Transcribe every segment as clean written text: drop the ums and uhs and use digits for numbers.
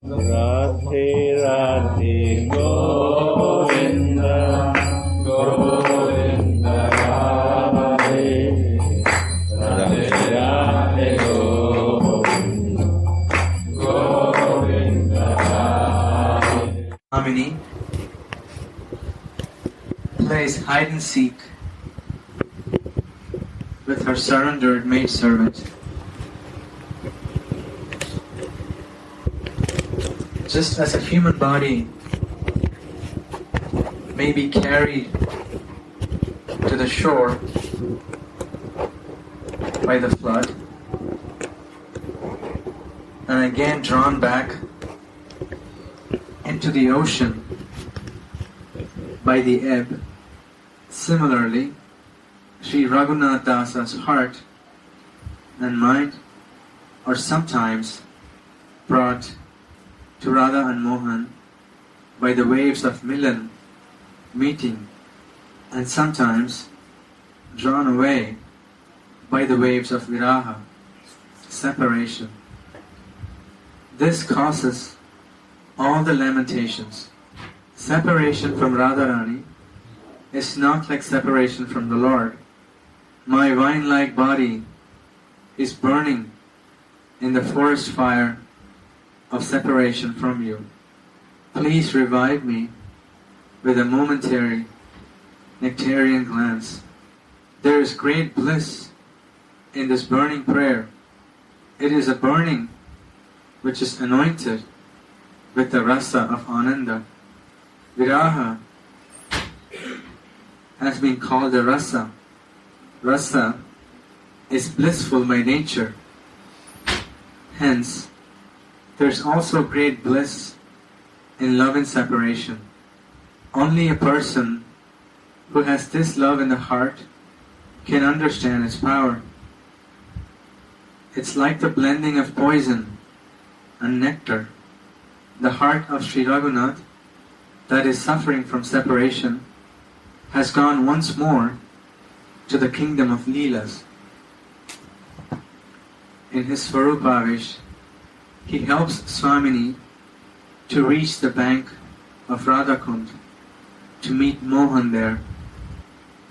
Radhe Radhe Govinda Govinda Radhe Radhe Radhe Govinda Govinda Radhe. Amini plays hide and seek with her surrendered maidservant. Just as a human body may be carried to the shore by the flood and again drawn back into the ocean by the ebb, similarly, Sri Raghunath Dasa's heart and mind are sometimes brought to Radha and Mohan by the waves of Milan, meeting, and sometimes drawn away by the waves of Viraha, separation. This causes all the lamentations. Separation from Radharani is not like separation from the Lord. My wine-like body is burning in the forest fire of separation from you. Please revive me with a momentary nectarian glance. There is great bliss in this burning prayer. It is a burning which is anointed with the rasa of Ananda. Viraha has been called a rasa. Rasa is blissful by nature. Hence, there is also great bliss in love and separation. Only a person who has this love in the heart can understand its power. It's like the blending of poison and nectar. The heart of Sri Raghunath, that is suffering from separation, has gone once more to the kingdom of Leelas. In his Svarupavish, he helps Swamini to reach the bank of Radhakund, to meet Mohan there.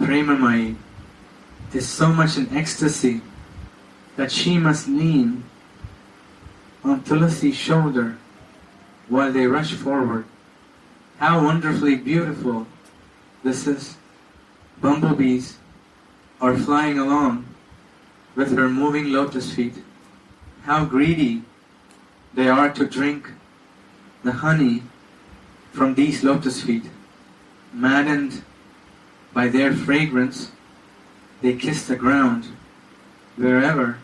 Premamai is so much in ecstasy that she must lean on Tulasi's shoulder while they rush forward. How wonderfully beautiful this is. Bumblebees are flying along with her moving lotus feet. How greedy they are to drink the honey from these lotus feet. Maddened by their fragrance, they kiss the ground wherever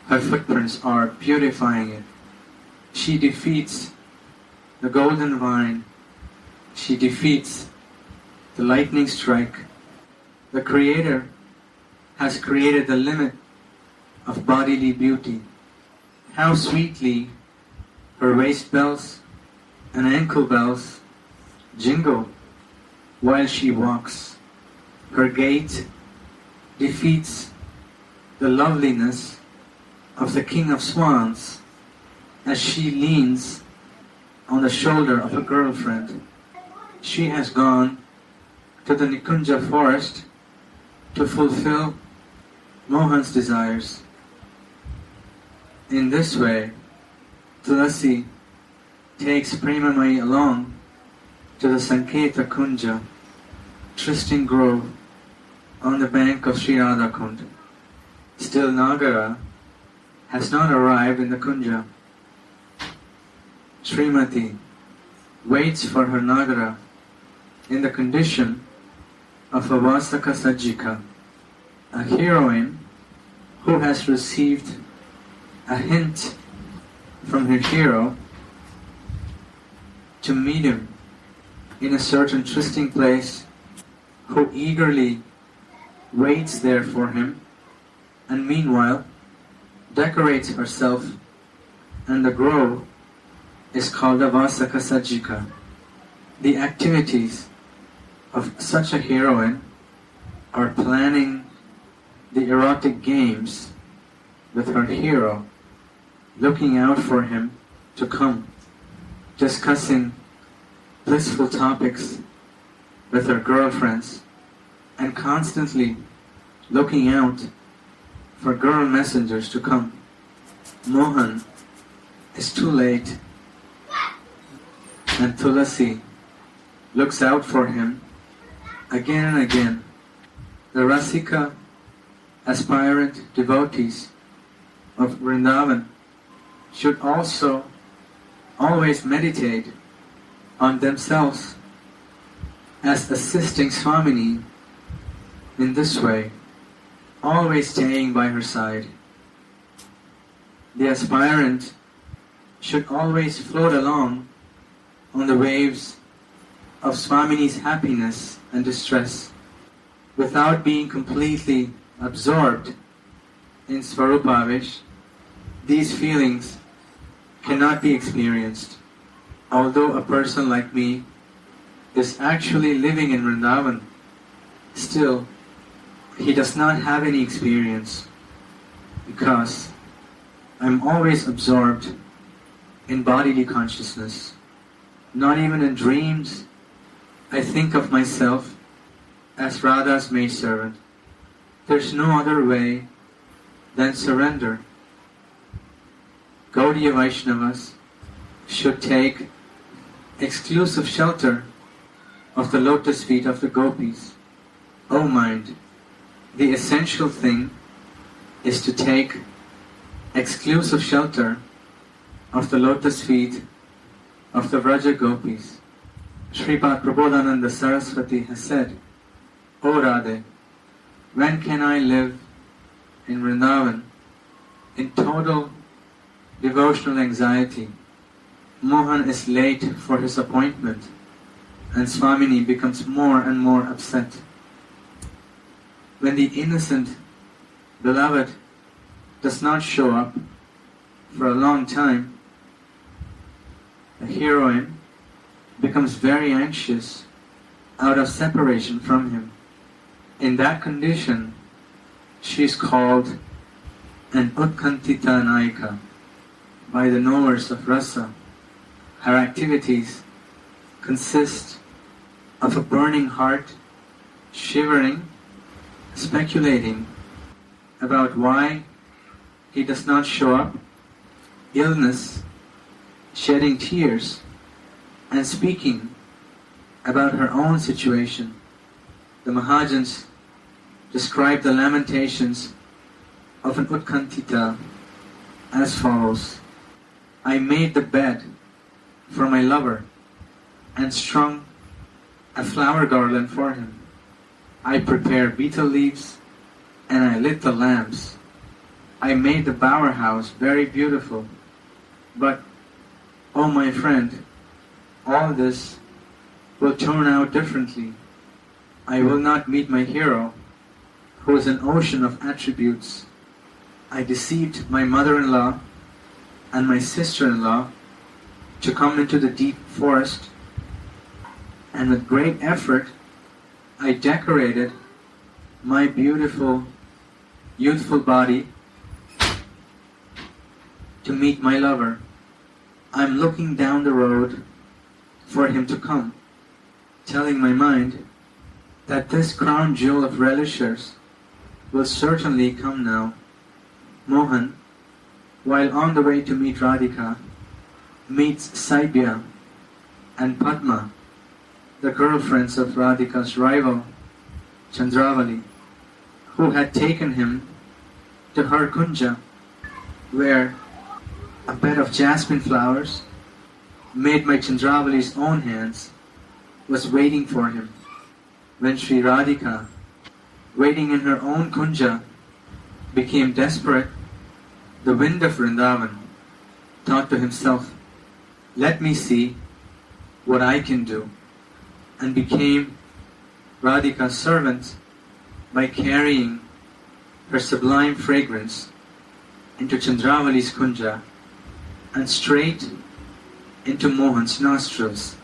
her footprints are, purifying it. She defeats the golden vine. She defeats the lightning strike. The Creator has created the limit of bodily beauty. How sweetly her waist bells and ankle bells jingle while she walks. Her gait defeats the loveliness of the King of Swans as she leans on the shoulder of a girlfriend. She has gone to the Nikunja forest to fulfill Mohan's desires. In this way, Tulasi takes Premamai along to the Sanketa Kunja, trysting grove on the bank of Sri Radhakund. Still Nagara has not arrived in the Kunja. Srimati waits for her Nagara in the condition of a Vasaka Sajjika, a heroine who has received a hint from her hero to meet him in a certain trysting place, who eagerly waits there for him and meanwhile decorates herself, and the grove is called a Vasaka Sajjika. The activities of such a heroine are planning the erotic games with her hero, looking out for him to come. discussing blissful topics with her girlfriends and constantly looking out for girl messengers to come. Mohan is too late, and Tulasi looks out for him again and again. The Rasika, aspirant devotees of Vrindavan should also always meditate on themselves as assisting Swamini in this way, always staying by her side. The aspirant should always float along on the waves of Swamini's happiness and distress without being completely absorbed in Svarupavesh. These feelings cannot be experienced. Although a person like me is actually living in Vrindavan, still he does not have any experience because I'm always absorbed in bodily consciousness. Not even in dreams I think of myself as Radha's maidservant. There's no other way than surrender. Gaudiya Vaishnavas should take exclusive shelter of the lotus feet of the gopis. O mind, the essential thing is to take exclusive shelter of the lotus feet of the Vraja gopis. Sripad Prabodhananda Saraswati has said, O Radhe, when can I live in Vrindavan in total devotional anxiety? Mohan is late for his appointment and Swamini becomes more and more upset. When the innocent beloved does not show up for a long time, the heroine becomes very anxious out of separation from him. In that condition, she is called an Utkantita Naika by the knowers of Rasa. Her activities consist of a burning heart, shivering, speculating about why he does not show up, illness, shedding tears, and speaking about her own situation. The Mahajans describe the lamentations of an Utkantita as follows. I made the bed for my lover and strung a flower garland for him. I prepared betel leaves and I lit the lamps. I made the bower house very beautiful. But, oh my friend, all this will turn out differently. I will not meet my hero, who is an ocean of attributes. I deceived my mother-in-law and my sister-in-law to come into the deep forest, and with great effort I decorated my beautiful, youthful body to meet my lover. I'm looking down the road for him to come, telling my mind that this crown jewel of relishers will certainly come now. Mohan, while on the way to meet Radhika, meets Saibya and Padma, the girlfriends of Radhika's rival, Chandravali, who had taken him to her kunja, where a bed of jasmine flowers, made by Chandravali's own hands, was waiting for him. When Sri Radhika, waiting in her own kunja, became desperate, the wind of Vrindavan thought to himself, let me see what I can do, and became Radhika's servant by carrying her sublime fragrance into Chandravali's kunja and straight into Mohan's nostrils.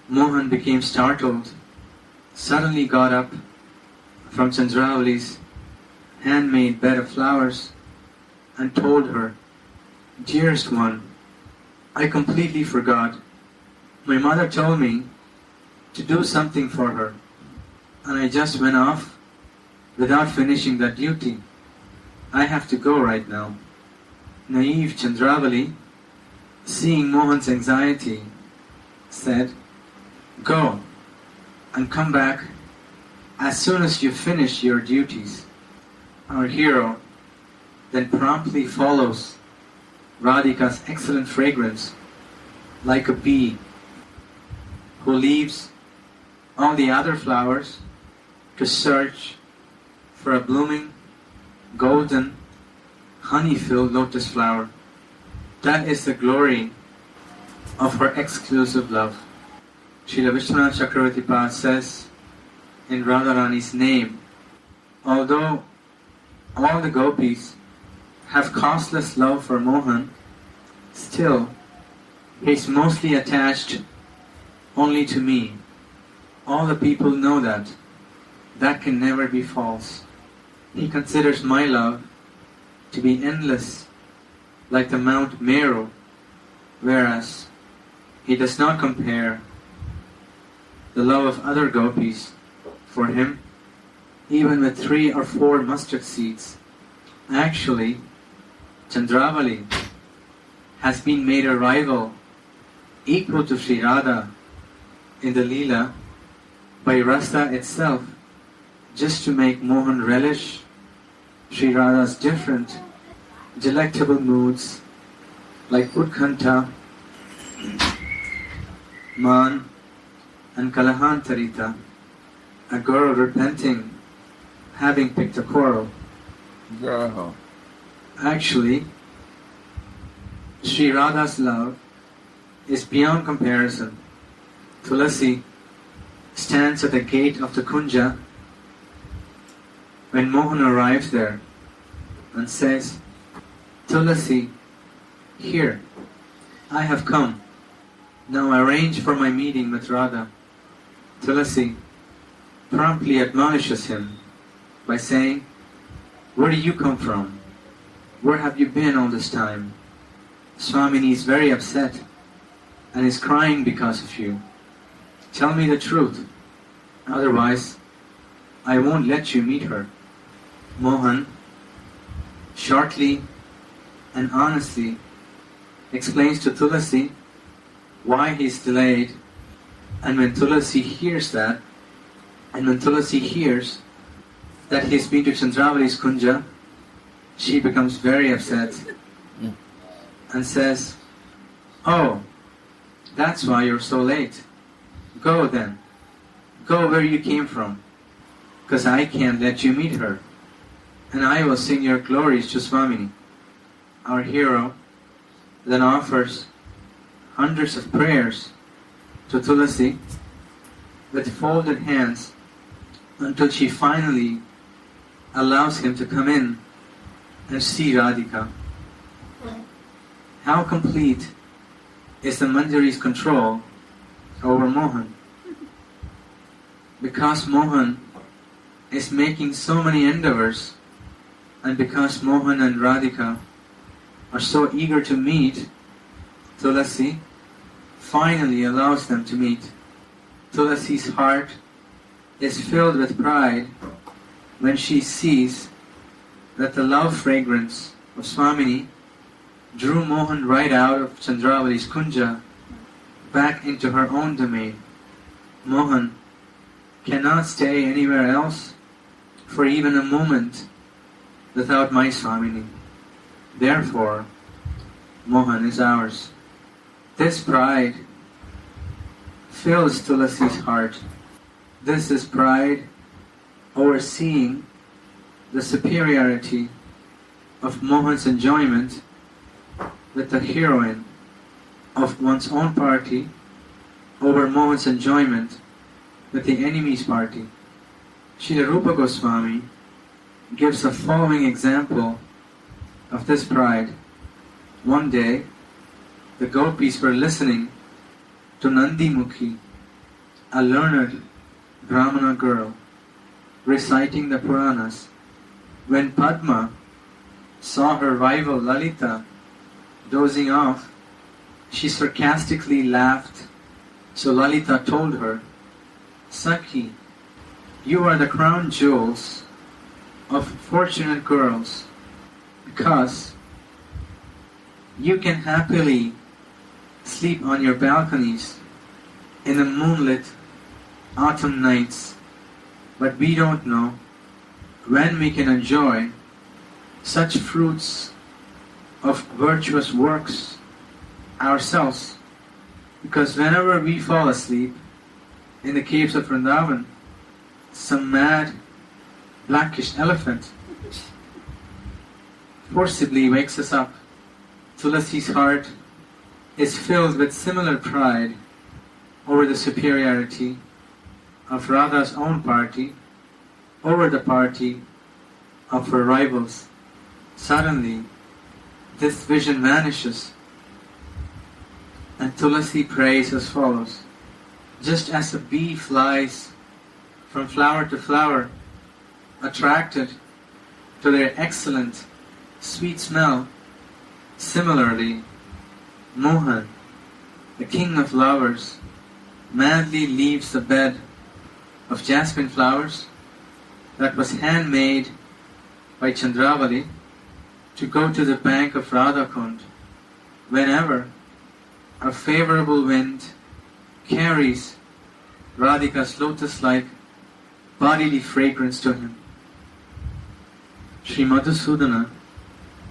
Mohan became startled, suddenly got up from Chandravali's handmade bed of flowers and told her, Dearest one, I completely forgot My mother told me to do something for her, and I just went off without finishing that duty. I have to go right now. Naive Chandravali, seeing Mohan's anxiety, said, "Go and come back as soon as you finish your duties." Our hero then promptly follows Radhika's excellent fragrance like a bee who leaves all the other flowers to search for a blooming, golden, honey-filled lotus flower. That is the glory of her exclusive love. Srila Vishwanath Chakravarti Pad says in Radharani's name, although all the gopis have causeless love for Mohan, still he is mostly attached only to me. All the people know that. That can never be false. He considers my love to be endless, like the Mount Meru, whereas he does not compare the love of other gopis for him even with 3 or 4 mustard seeds. Actually, Chandravali has been made a rival equal to Sri Radha in the Leela by Rasa itself, just to make Mohan relish Sri Radha's different delectable moods like Utkanta, Man, and Kalahantarita, a girl repenting having picked a quarrel. Girl. Actually, Sri Radha's love is beyond comparison. Tulasi stands at the gate of the Kunja when Mohan arrives there and says, "Tulasi, here, I have come. Now arrange for my meeting with Radha." Tulasi promptly admonishes him by saying, "Where do you come from? Where have you been all this time? Swamini is very upset and is crying because of you. Tell me the truth, otherwise I won't let you meet her." Mohan shortly and honestly explains to Tulasi why he is delayed, and when Tulasi hears that he has been to Chandravali's Kunja, she becomes very upset and says, "Oh, that's why you're so late. Go then. Go where you came from, because I can't let you meet her, and I will sing your glories to Swamini." Our hero then offers hundreds of prayers to Tulasi with folded hands until she finally allows him to come in and see Radhika. How complete is the Manjari's control over Mohan? Because Mohan is making so many endeavors, and because Mohan and Radhika are so eager to meet, Tulasi finally allows them to meet. Tulasi's heart is filled with pride when she sees that the love fragrance of Swamini drew Mohan right out of Chandravali's Kunja back into her own domain. Mohan cannot stay anywhere else for even a moment without my Swamini. Therefore, Mohan is ours. This pride fills Tulasi's heart. This is pride over seeing the superiority of Mohan's enjoyment with the heroine of one's own party over Mohan's enjoyment with the enemy's party. Srila Rupa Goswami gives the following example of this pride. One day, the gopis were listening to Nandi Mukhi, a learned Brahmana girl, reciting the Puranas. When Padma saw her rival Lalita dozing off, she sarcastically laughed So Lalita told her, Sakhi, you are the crown jewels of fortunate girls because you can happily sleep on your balconies in the moonlit autumn nights, but we don't know when we can enjoy such fruits of virtuous works ourselves, because whenever we fall asleep in the caves of Vrindavan, some mad blackish elephant forcibly wakes us up. Tulasi's heart is filled with similar pride over the superiority of Radha's own party over the party of her rivals. Suddenly, this vision vanishes, and Tulasi prays as follows. Just as a bee flies from flower to flower, attracted to their excellent, sweet smell, similarly, Mohan, the king of lovers, madly leaves the bed of jasmine flowers that was handmade by Chandravali to go to the bank of Radhakund whenever a favorable wind carries Radhika's lotus-like bodily fragrance to him. Sri Madhusudana,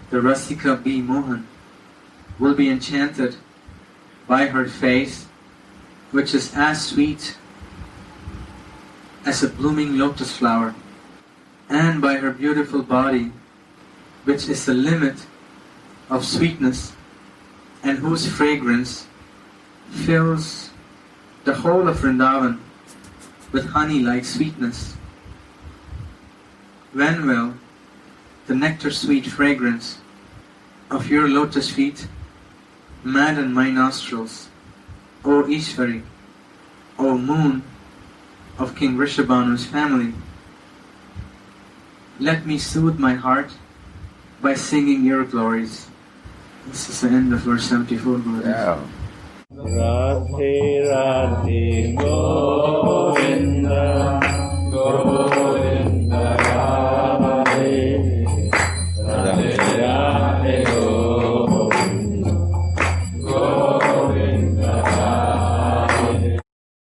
the Rasika B. Mohan, will be enchanted by her face, which is as sweet as a blooming lotus flower, and by her beautiful body, which is the limit of sweetness, and whose fragrance fills the whole of Vrindavan with honey-like sweetness. When will the nectar-sweet fragrance of your lotus feet madden my nostrils, O Ishvari, O moon of King Rishabhanu's family? Let me soothe my heart by singing your glories. This is the end of verse 74. Yeah. Radhe Radhe Govinda